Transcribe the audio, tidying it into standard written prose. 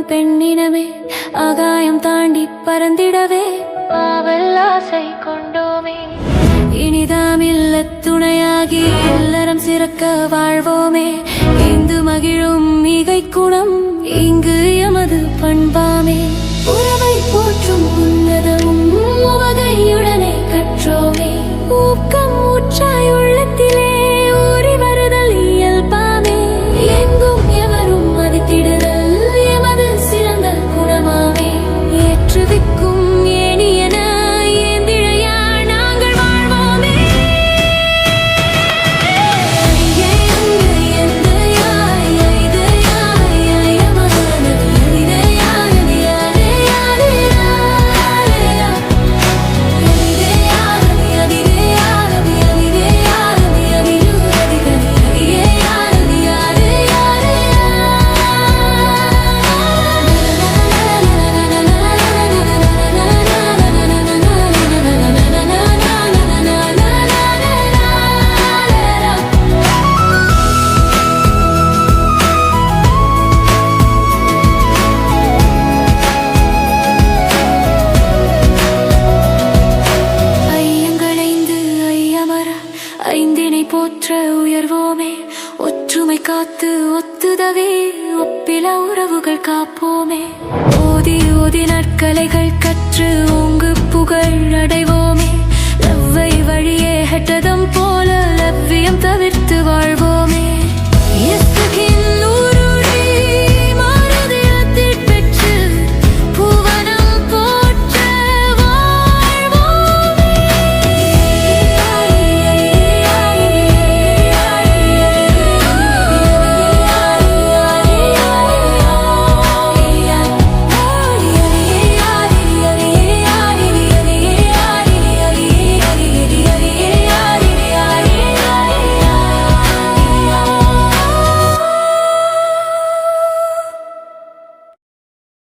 பெண்ணினமே ஆகாயம் தாண்டி பறந்திடவே ஆவல் ஆசை கொண்டோமே. இனிதாமில்ல துணையாகி இல்லறம் சிறக்க வாழ்வோமே. இந்து மகிழும் மிகை குணம் இங்கு எமது பண்பாமே. உறவை போற்றும் உன்னதமும் உவகையுடனே கற்றோமே. ஊக்கம் ஊற்றாய் உள்ளத்திலே ஊறி வருதல் இயல்பாமே. எங்கும் எவரும் மதித்திடுதல் எமது சிறந்த குணமாமே. ஏற்றுவிக்கும் ஏனியன ஏந்திழையா நாங்கள் வாழ்வோமே. ஐயே அங்கு எந்த யாய் ஐது யாய் ஐயமானது எதிரே யாரது யாரே யாரே யாரேயா. எதிரே யாரது எதிரே யாரது எதிரே யாரது எதிரு அதிகரி எதிரே யாரது யாரே யாரேயா. ஐயங்களைந்து ஐயமர ஐந்தினை போற்ற உயர்வோமே. ஒற்றுமை காத்து ஒத்துதவே ஒப்பில உறவுகள் காப்போமே. ஓதி ஓதி நற்கலைகள் கற்று ஓங்கு புகழ் அடைவோமே. லவ்வை வழியே ஹெட்டதம் போல லவ்வியம் தவிர்த்து வாழ்வோமே.